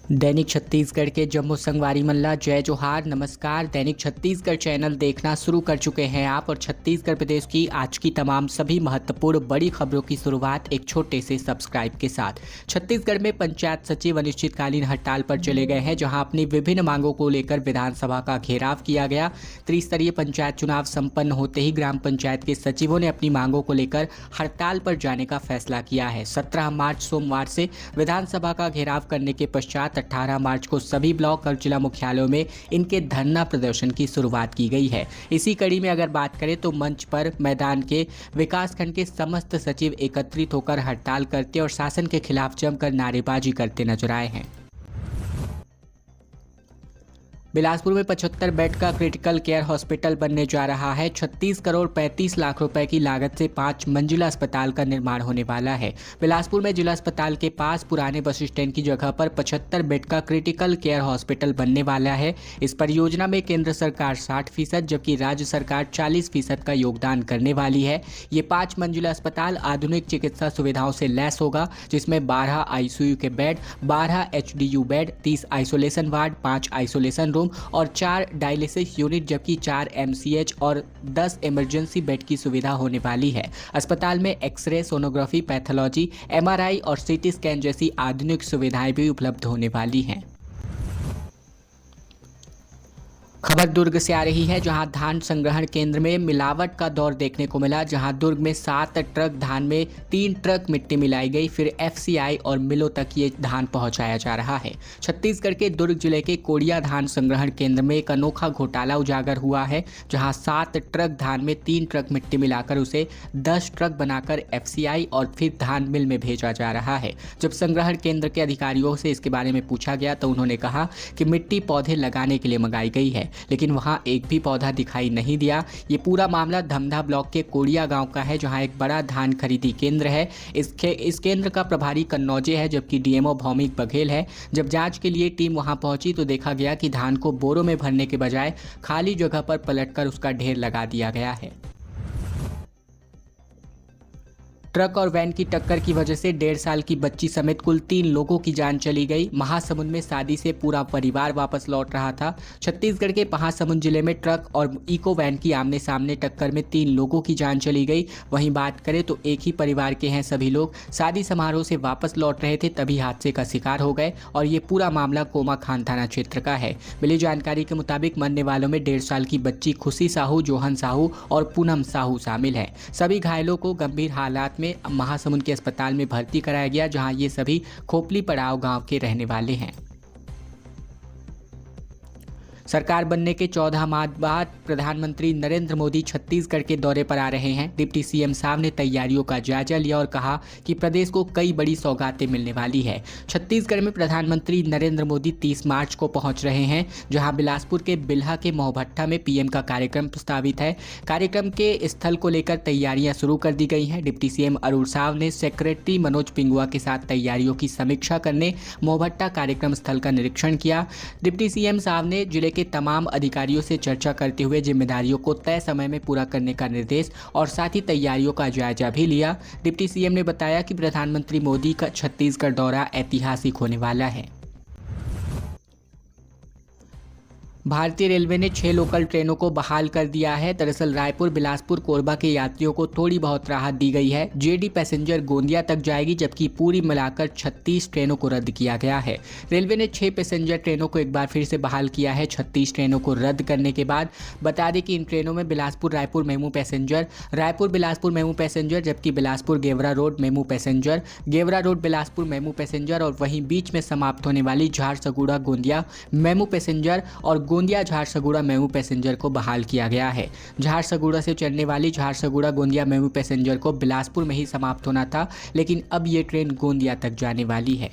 दैनिक छत्तीसगढ़ के जम्मू संगवारी मल्ला जय जोहार। नमस्कार। दैनिक छत्तीसगढ़ चैनल देखना शुरू कर चुके हैं आप, और छत्तीसगढ़ प्रदेश की आज की तमाम सभी महत्वपूर्ण बड़ी खबरों की शुरुआत एक छोटे से सब्सक्राइब के साथ। छत्तीसगढ़ में पंचायत सचिव अनिश्चितकालीन हड़ताल पर चले गए हैं, जहां अपनी विभिन्न मांगों को लेकर विधानसभा का घेराव किया गया। त्रिस्तरीय पंचायत चुनाव संपन्न होते ही ग्राम पंचायत के सचिवों ने अपनी मांगों को लेकर हड़ताल पर जाने का फैसला किया है। 17 मार्च सोमवार से विधानसभा का घेराव करने के पश्चात 18 मार्च को सभी ब्लॉक और जिला मुख्यालयों में इनके धरना प्रदर्शन की शुरुआत की गई है। इसी कड़ी में अगर बात करें तो मंच पर मैदान के विकासखंड के समस्त सचिव एकत्रित होकर हड़ताल करते और शासन के खिलाफ जमकर नारेबाजी करते नजर आए हैं। बिलासपुर में 75 बेड का क्रिटिकल केयर हॉस्पिटल बनने जा रहा है। 36 करोड़ 35 लाख रुपए की लागत से 5 मंजिला अस्पताल का निर्माण होने वाला है। बिलासपुर में जिला अस्पताल के पास पुराने बस स्टैंड की जगह पर 75 बेड का क्रिटिकल केयर हॉस्पिटल बनने वाला है। इस परियोजना में केंद्र सरकार 60%, जबकि राज्य सरकार 40% का योगदान करने वाली है। ये 5 मंजिला अस्पताल आधुनिक चिकित्सा सुविधाओं से लैस होगा, जिसमें 12 आईसीयू के bed, 12 HDU bed, 30 isolation ward, 5 isolation room और 4 डायलिसिस यूनिट, जबकि 4 एमसीएच और 10 इमरजेंसी बेड की सुविधा होने वाली है। अस्पताल में एक्सरे, सोनोग्राफी, पैथोलॉजी, एमआरआई और सीटी स्कैन जैसी आधुनिक सुविधाएं भी उपलब्ध होने वाली हैं। खबर दुर्ग से आ रही है, जहां धान संग्रहण केंद्र में मिलावट का दौर देखने को मिला। जहां दुर्ग में 7 ट्रक धान में 3 ट्रक मिट्टी मिलाई गई, फिर एफसीआई और मिलों तक ये धान पहुंचाया जा रहा है। छत्तीसगढ़ के दुर्ग जिले के कोड़िया धान संग्रहण केंद्र में एक अनोखा घोटाला उजागर हुआ है, जहां 7 ट्रक धान में 3 ट्रक मिट्टी मिलाकर उसे 10 ट्रक बनाकर एफसीआई और फिर धान मिल में भेजा जा रहा है। जब संग्रहण केंद्र के अधिकारियों से इसके बारे में पूछा गया तो उन्होंने कहा कि मिट्टी पौधे लगाने के लिए मंगाई गई है, लेकिन वहां एक भी पौधा दिखाई नहीं दिया। ये पूरा मामला धमधा ब्लॉक के कोड़िया गांव का है, जहां एक बड़ा धान खरीदी केंद्र है। इस केंद्र का प्रभारी कन्नौजे है, जबकि डीएमओ भौमिक बघेल है। जब जांच के लिए टीम वहां पहुंची तो देखा गया कि धान को बोरों में भरने के बजाय खाली जगह पर पलटकर उसका ढेर लगा दिया गया है। ट्रक और वैन की टक्कर की वजह से 1.5 साल की बच्ची समेत कुल 3 लोगों की जान चली गई। महासमुंद में शादी से पूरा परिवार वापस लौट रहा था। छत्तीसगढ़ के महासमुंद जिले में ट्रक और इको वैन की आमने सामने टक्कर में 3 लोगों की जान चली गई। वहीं बात करें तो एक ही परिवार के हैं सभी लोग। शादी समारोह से वापस लौट रहे थे, तभी हादसे का शिकार हो गए। और ये पूरा मामला कोमाखान थाना क्षेत्र का है। मिली जानकारी के मुताबिक मरने वालों में 1.5 साल की बच्ची खुशी साहू, जोहन साहू और पूनम साहू शामिल है। सभी घायलों को गंभीर हालात में महासमुंद के अस्पताल में भर्ती कराया गया, जहां ये सभी खोपली पड़ाव गांव के रहने वाले हैं। सरकार बनने के 14 माह बाद प्रधानमंत्री नरेंद्र मोदी छत्तीसगढ़ के दौरे पर आ रहे हैं। डिप्टी सीएम साहब ने तैयारियों का जायजा लिया और कहा कि प्रदेश को कई बड़ी सौगातें मिलने वाली है। छत्तीसगढ़ में प्रधानमंत्री नरेंद्र मोदी 30 मार्च को पहुंच रहे हैं, जहां बिलासपुर के बिल्हा के मोहभट्टा में पीएम का कार्यक्रम प्रस्तावित है। कार्यक्रम के स्थल को लेकर तैयारियां शुरू कर दी गई हैं। डिप्टी सीएम अरुण साव ने सेक्रेटरी मनोज पिंगुआ के साथ तैयारियों की समीक्षा करने मोहभट्टा कार्यक्रम स्थल का निरीक्षण किया। डिप्टी सीएम साहब ने जिले के तमाम अधिकारियों से चर्चा करते हुए जिम्मेदारियों को तय समय में पूरा करने का निर्देश और साथ ही तैयारियों का जायजा भी लिया। डिप्टी सीएम ने बताया कि प्रधानमंत्री मोदी का छत्तीसगढ़ दौरा ऐतिहासिक होने वाला है। भारतीय रेलवे ने 6 लोकल ट्रेनों को बहाल कर दिया है। दरअसल रायपुर, बिलासपुर, कोरबा के यात्रियों को थोड़ी बहुत राहत दी गई है। जेडी पैसेंजर गोंदिया तक जाएगी, जबकि पूरी मिलाकर 36 ट्रेनों को रद्द किया गया है। रेलवे ने 6 पैसेंजर ट्रेनों को एक बार फिर से बहाल किया है। 36 ट्रेनों को रद्द करने के बाद बता दें कि इन ट्रेनों में Bilaspur Raipur MEMU passenger, Raipur Bilaspur MEMU passenger, जबकि Bilaspur Gevra road MEMU passenger, Gevra road Bilaspur MEMU passenger और वहीं बीच में समाप्त होने वाली झारसगुड़ा गोंदिया मेमू पैसेंजर और गोंदिया झारसगुड़ा मेमू पैसेंजर को बहाल किया गया है। झारसगुड़ा से चलने वाली झारसगुड़ा गोंदिया मेमू पैसेंजर को बिलासपुर में ही समाप्त होना था, लेकिन अब ये ट्रेन गोंदिया तक जाने वाली है।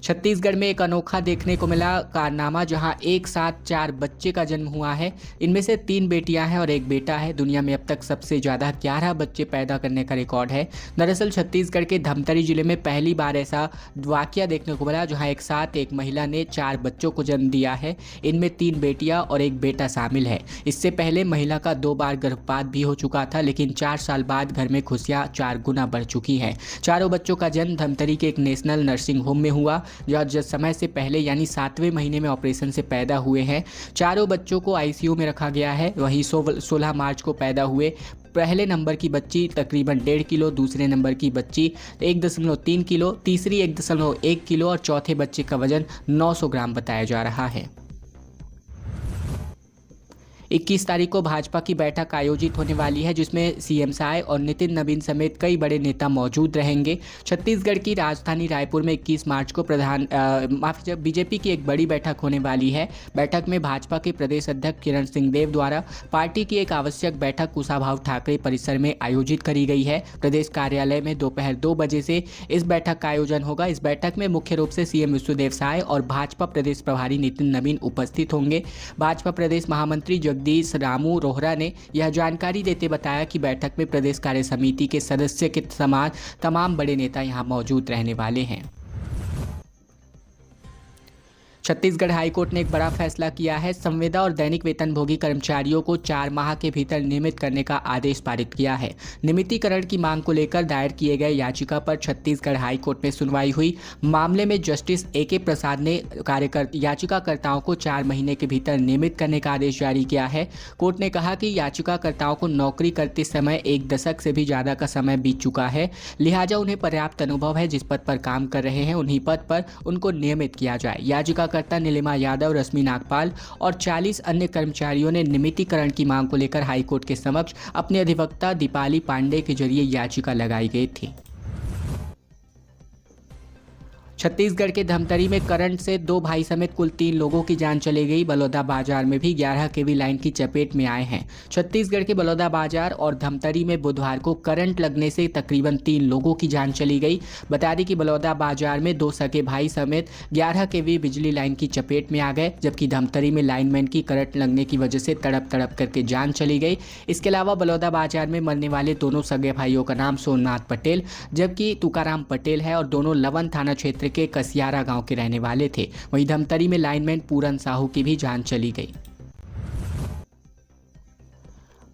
छत्तीसगढ़ में एक अनोखा देखने को मिला कारनामा, जहां एक साथ 4 बच्चे का जन्म हुआ है। इनमें से 3 बेटियां हैं और एक बेटा है। दुनिया में अब तक सबसे ज़्यादा 11 बच्चे पैदा करने का रिकॉर्ड है। दरअसल छत्तीसगढ़ के धमतरी जिले में पहली बार ऐसा वाकया देखने को मिला, जहां एक साथ एक महिला ने 4 बच्चों को जन्म दिया है। इनमें 3 बेटियां और एक बेटा शामिल है। इससे पहले महिला का 2 बार गर्भपात भी हो चुका था, लेकिन 4 साल बाद घर में खुशियां 4 गुना बढ़ चुकी हैं। चारों बच्चों का जन्म धमतरी के एक नेशनल नर्सिंग होम में हुआ, जो समय से पहले यानी 7वें महीने में ऑपरेशन से पैदा हुए हैं। चारों बच्चों को आईसीयू में रखा गया है। वहीं 16 मार्च को पैदा हुए पहले नंबर की बच्ची तकरीबन 1.5 किलो, दूसरे नंबर की बच्ची 1.3 किलो, तीसरी 1.1 किलो और चौथे बच्चे का वजन 900 ग्राम बताया जा रहा है। 21 तारीख को भाजपा की बैठक आयोजित होने वाली है, जिसमें सीएम साय और नितिन नवीन समेत कई बड़े नेता मौजूद रहेंगे। छत्तीसगढ़ की राजधानी रायपुर में 21 मार्च को बीजेपी की एक बड़ी बैठक होने वाली है। बैठक में भाजपा के प्रदेश अध्यक्ष किरण सिंहदेव द्वारा पार्टी की एक आवश्यक बैठक कुशाभाऊ ठाकरे परिसर में आयोजित करी गई है। प्रदेश कार्यालय में दोपहर 2 बजे से इस बैठक का आयोजन होगा। इस बैठक में मुख्य रूप से सीएम विष्णुदेव साय और भाजपा प्रदेश प्रभारी नितिन नवीन उपस्थित होंगे। भाजपा प्रदेश महामंत्री जगदीश रामू रोहरा ने यह जानकारी देते बताया कि बैठक में प्रदेश कार्य समिति के सदस्य के समान तमाम बड़े नेता यहां मौजूद रहने वाले हैं। छत्तीसगढ़ हाईकोर्ट ने एक बड़ा फैसला किया है। संविदा और दैनिक वेतनभोगी कर्मचारियों को 4 माह के भीतर नियमित करने का आदेश पारित किया है। नियमितीकरण की मांग को लेकर दायर किए गए याचिका पर छत्तीसगढ़ हाईकोर्ट में सुनवाई हुई। मामले में जस्टिस AK प्रसाद ने याचिकाकर्ताओं को 4 महीने के भीतर नियमित करने का आदेश जारी किया है। कोर्ट ने कहा कि याचिकाकर्ताओं को नौकरी करते समय 1 दशक से भी ज़्यादा का समय बीत चुका है, लिहाजा उन्हें पर्याप्त अनुभव है। जिस पद पर काम कर रहे हैं उन्हीं पद पर उनको नियमित किया जाए। याचिकाकर्ता नीलिमा यादव, रश्मि नागपाल और 40 अन्य कर्मचारियों ने नियमितीकरण की मांग को लेकर हाईकोर्ट के समक्ष अपने अधिवक्ता दीपाली पांडे के जरिए याचिका लगाई गई थी। छत्तीसगढ़ के धमतरी में करंट से 2 भाई समेत कुल 3 लोगों की जान चली गई। बलौदा बाजार में भी 11 केवी लाइन की चपेट में आए हैं। छत्तीसगढ़ के बलौदा बाजार और धमतरी में बुधवार को करंट लगने से तकरीबन 3 लोगों की जान चली गई। बता दें कि बलौदा बाजार में 2 सगे भाई समेत 11 केवी बिजली लाइन की चपेट में आ गए, जबकि धमतरी में लाइनमैन की करंट लगने की वजह से तड़प तड़प करके जान चली गई। इसके अलावा बलौदा बाजार में मरने वाले दोनों सगे भाइयों का नाम सोमनाथ पटेल जबकि तुकाराम पटेल है और दोनों लवन थाना क्षेत्र के कसियारा गांव के रहने वाले थे। वहीं धमतरी में लाइनमैन पूरन साहू की भी जान चली गई।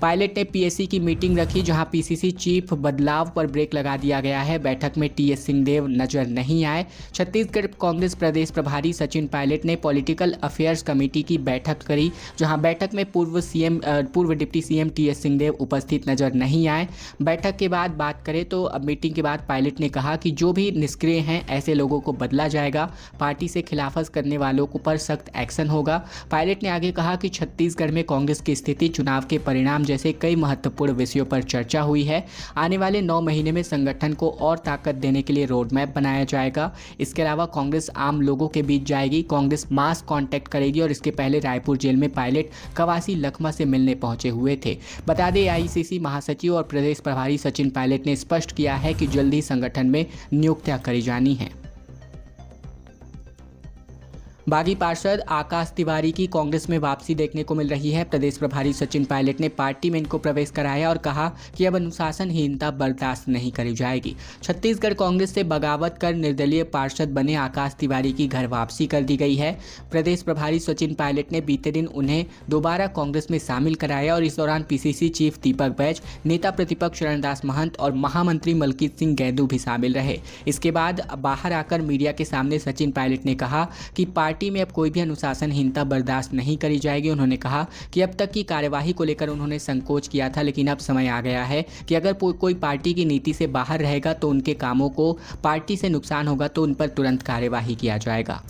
पायलट ने पीएससी की मीटिंग रखी, जहां पीसीसी चीफ बदलाव पर ब्रेक लगा दिया गया है। बैठक में टीएस सिंहदेव नजर नहीं आए। छत्तीसगढ़ कांग्रेस प्रदेश प्रभारी सचिन पायलट ने पॉलिटिकल अफेयर्स कमेटी की बैठक करी, जहां बैठक में पूर्व डिप्टी सीएम टीएस सिंहदेव उपस्थित नजर नहीं आए। बैठक के बाद बात करें तो अब मीटिंग के बाद पायलट ने कहा कि जो भी निष्क्रिय हैं ऐसे लोगों को बदला जाएगा। पार्टी से खिलाफत करने वालों को पर सख्त एक्शन होगा। पायलट ने आगे कहा कि छत्तीसगढ़ में कांग्रेस की स्थिति, चुनाव के परिणाम जैसे कई महत्वपूर्ण विषयों पर चर्चा हुई है। आने वाले 9 महीने में संगठन को और ताकत देने के लिए रोड मैप बनाया जाएगा। इसके अलावा कांग्रेस आम लोगों के बीच जाएगी। कांग्रेस मास कांटेक्ट करेगी और इसके पहले रायपुर जेल में पायलट कवासी लखमा से मिलने पहुंचे हुए थे। बता दें AICC महासचिव और प्रदेश प्रभारी सचिन पायलट ने स्पष्ट किया है कि जल्द ही संगठन में नियुक्तियां करी जानी है। बागी पार्षद आकाश तिवारी की कांग्रेस में वापसी देखने को मिल रही है। प्रदेश प्रभारी सचिन पायलट ने पार्टी में इनको प्रवेश कराया और कहा कि अब अनुशासनहीनता बर्दाश्त नहीं करी जाएगी। छत्तीसगढ़ कांग्रेस से बगावत कर निर्दलीय पार्षद बने आकाश तिवारी की घर वापसी कर दी गई है। प्रदेश प्रभारी सचिन पायलट ने बीते दिन उन्हें दोबारा कांग्रेस में शामिल कराया और इस दौरान पीसीसी चीफ दीपक बैज, नेता प्रतिपक्ष रणदास महंत और महामंत्री मलकीत सिंह गैदू भी शामिल रहे। इसके बाद बाहर आकर मीडिया के सामने सचिन पायलट ने कहा कि पार्टी में अब कोई भी अनुशासनहीनता बर्दाश्त नहीं करी जाएगी। उन्होंने कहा कि अब तक की कार्यवाही को लेकर उन्होंने संकोच किया था, लेकिन अब समय आ गया है कि अगर कोई पार्टी की नीति से बाहर रहेगा तो उनके कामों को पार्टी से नुकसान होगा तो उन पर तुरंत कार्यवाही किया जाएगा।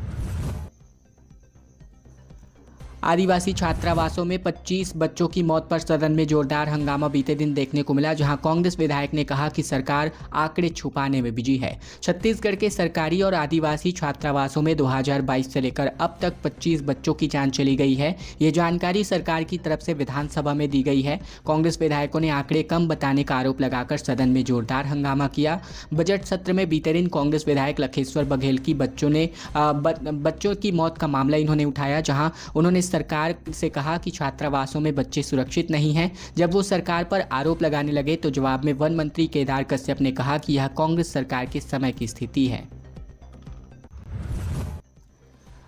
आदिवासी छात्रावासों में 25 बच्चों की मौत पर सदन में जोरदार हंगामा बीते दिन देखने को मिला, जहां कांग्रेस विधायक ने कहा कि सरकार आंकड़े छुपाने में बिजी है। छत्तीसगढ़ के सरकारी और आदिवासी छात्रावासों में 2022 से लेकर अब तक 25 बच्चों की जान चली गई है। ये जानकारी सरकार की तरफ से विधानसभा में दी गई है। कांग्रेस विधायकों ने आंकड़े कम बताने का आरोप लगाकर सदन में जोरदार हंगामा किया। बजट सत्र में बीते दिन कांग्रेस विधायक लखेश्वर बघेल की बच्चों की मौत का मामला इन्होंने उठाया, जहां उन्होंने सरकार से कहा कि छात्रावासों में बच्चे सुरक्षित नहीं हैं। जब वो सरकार पर आरोप लगाने लगे तो जवाब में वन मंत्री केदार कश्यप ने कहा कि यह कांग्रेस सरकार के समय की स्थिति है।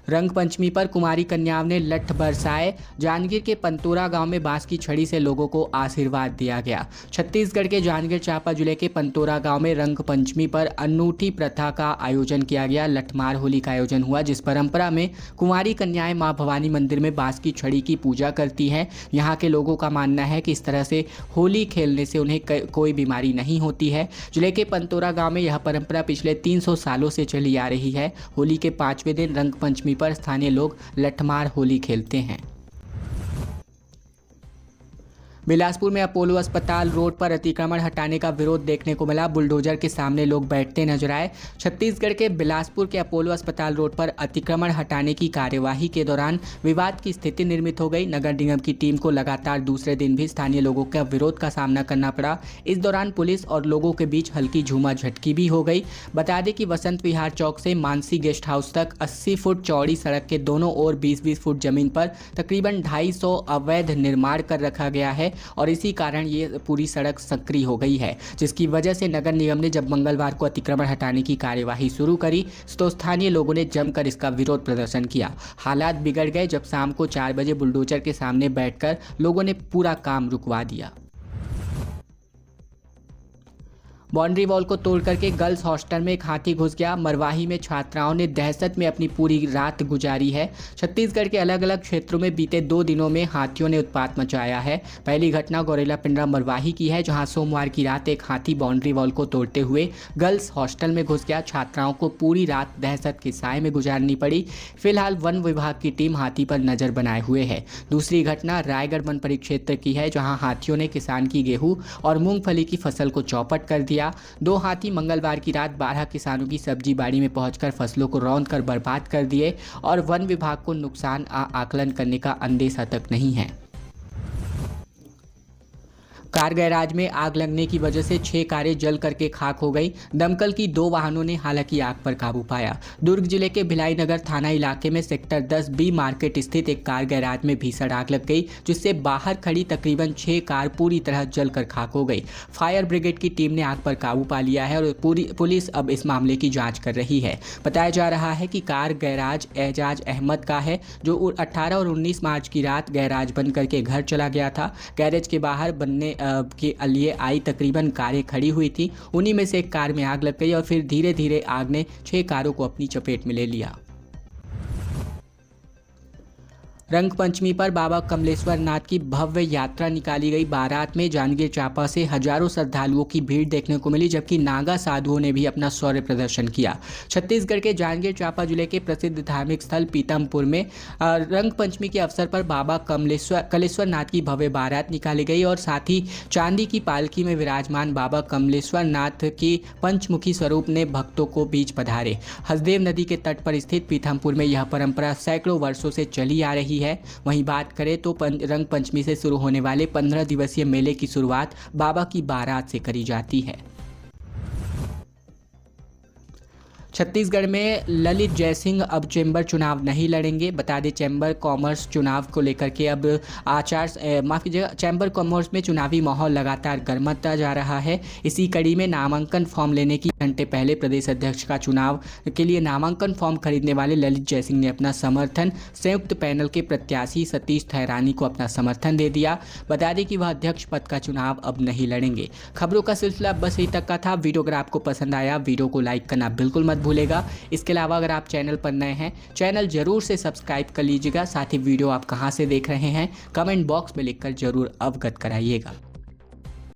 रंग पंचमी पर कुमारी कन्याओं ने लठ बरसाए। जांजगीर के पंतोरा गांव में बांस की छड़ी से लोगों को आशीर्वाद दिया गया। छत्तीसगढ़ के जांजगीर चांपा जिले के पंतोरा गांव में रंग पंचमी पर अनूठी प्रथा का आयोजन किया गया। लठमार होली का आयोजन हुआ, जिस परंपरा में कुमारी कन्याएं मां भवानी मंदिर में बांस की छड़ी की पूजा करती हैं। यहाँ के लोगों का मानना है कि इस तरह से होली खेलने से उन्हें कोई बीमारी नहीं होती है। जिले के पंतोरा गाँव में यह परंपरा पिछले 300 सालों से चली आ रही है। होली के 5वें दिन रंग पंचमी पर स्थानीय लोग लठमार होली खेलते हैं। बिलासपुर में अपोलो अस्पताल रोड पर अतिक्रमण हटाने का विरोध देखने को मिला। बुलडोजर के सामने लोग बैठते नजर आए। छत्तीसगढ़ के बिलासपुर के अपोलो अस्पताल रोड पर अतिक्रमण हटाने की कार्यवाही के दौरान विवाद की स्थिति निर्मित हो गई। नगर निगम की टीम को लगातार दूसरे दिन भी स्थानीय लोगों के विरोध का सामना करना पड़ा। इस दौरान पुलिस और लोगों के बीच हल्की झूमाझटकी भी हो गई। बता दें कि वसंत विहार चौक से मानसी गेस्ट हाउस तक 80 फुट चौड़ी सड़क के दोनों ओर 20-20 फुट जमीन पर तकरीबन 250 अवैध निर्माण कर रखा गया है और इसी कारण ये पूरी सड़क सक्रिय हो गई है, जिसकी वजह से नगर निगम ने जब मंगलवार को अतिक्रमण हटाने की कार्यवाही शुरू करी तो स्थानीय लोगों ने जमकर इसका विरोध प्रदर्शन किया। हालात बिगड़ गए जब शाम को 4 बजे बुलडोजर के सामने बैठकर लोगों ने पूरा काम रुकवा दिया। बाउंड्री वॉल को तोड़ करके गर्ल्स हॉस्टल में एक हाथी घुस गया। मरवाही में छात्राओं ने दहशत में अपनी पूरी रात गुजारी है। छत्तीसगढ़ के अलग अलग क्षेत्रों में बीते 2 दिनों में हाथियों ने उत्पात मचाया है। पहली घटना गौरेला पिंडरा मरवाही की है, जहां सोमवार की रात एक हाथी बाउंड्री वॉल को तोड़ते हुए गर्ल्स हॉस्टल में घुस गया। छात्राओं को पूरी रात दहशत के साए में गुजारनी पड़ी। फिलहाल वन विभाग की टीम हाथी पर नजर बनाए हुए है। दूसरी घटना रायगढ़ वन परिक्षेत्र की है, जहाँ हाथियों ने किसान की गेहूँ और मूंगफली की फसल को चौपट कर दिया। 2 हाथी मंगलवार की रात 12 किसानों की सब्जी बाड़ी में पहुंचकर फसलों को रौंद कर बर्बाद कर दिए और वन विभाग को नुकसान आकलन करने का अंदेशा तक नहीं है। कार गैराज में आग लगने की वजह से 6 कारें जल करके खाक हो गई। दमकल की 2 वाहनों ने हालांकि आग पर काबू पाया। दुर्ग जिले के भिलाई नगर थाना इलाके में सेक्टर 10 बी मार्केट स्थित एक कार गैराज में भीषण आग लग गई, जिससे बाहर खड़ी तकरीबन 6 कार पूरी तरह जलकर खाक हो गई। फायर ब्रिगेड की टीम ने आग पर काबू पा लिया है और पुलिस अब इस मामले की जाँच कर रही है। बताया जा रहा है कि कार गैराज एजाज अहमद का है, जो 18 और 19 मार्च की रात गैराज बंद करके घर चला गया था। गैरेज के बाहर बनने के लिए आई तकरीबन कारें खड़ी हुई थी। उन्हीं में से एक कार में आग लग गई और फिर धीरे धीरे आग ने 6 कारों को अपनी चपेट में ले लिया। रंग पंचमी पर बाबा कमलेश्वर नाथ की भव्य यात्रा निकाली गई। बारात में जांजगीर चांपा से हजारों श्रद्धालुओं की भीड़ देखने को मिली, जबकि नागा साधुओं ने भी अपना शौर्य प्रदर्शन किया। छत्तीसगढ़ के जांजगीर चांपा जिले के प्रसिद्ध धार्मिक स्थल पीतमपुर में रंग पंचमी के अवसर पर बाबा कमलेश्वर नाथ की भव्य बारात निकाली गई और साथ ही चांदी की पालकी में विराजमान बाबा कमलेश्वर नाथ की पंचमुखी स्वरूप ने भक्तों को बीच पधारे। हसदेव नदी के तट पर स्थित पीतमपुर में यह परंपरा सैकड़ों वर्षों से चली आ रही है। वहीं बात करें तो रंग पंचमी से शुरू होने वाले 15 दिवसीय मेले की शुरुआत बाबा की बारात से करी जाती है। छत्तीसगढ़ में ललित जयसिंह अब चैम्बर चुनाव नहीं लड़ेंगे। बता दें, चैम्बर कॉमर्स चुनाव को लेकर के अब चैम्बर कॉमर्स में चुनावी माहौल लगातार गर्मता जा रहा है। इसी कड़ी में नामांकन फॉर्म लेने की घंटे पहले प्रदेश अध्यक्ष का चुनाव के लिए नामांकन फॉर्म खरीदने वाले ललित जयसिंह ने अपना समर्थन संयुक्त पैनल के प्रत्याशी सतीश थैरानी को अपना समर्थन दे दिया। बता दें कि वह अध्यक्ष पद का चुनाव अब नहीं लड़ेंगे। खबरों का सिलसिला बस यही तक का था। वीडियो अगर आपको पसंद आया, वीडियो को लाइक करना बिल्कुल मत भूलेगा। इसके अलावा अगर आप चैनल पर नए हैं, चैनल जरूर से सब्सक्राइब कर लीजिएगा। साथ ही वीडियो आप कहां से देख रहे हैं कमेंट बॉक्स में लिखकर जरूर अवगत कराइएगा।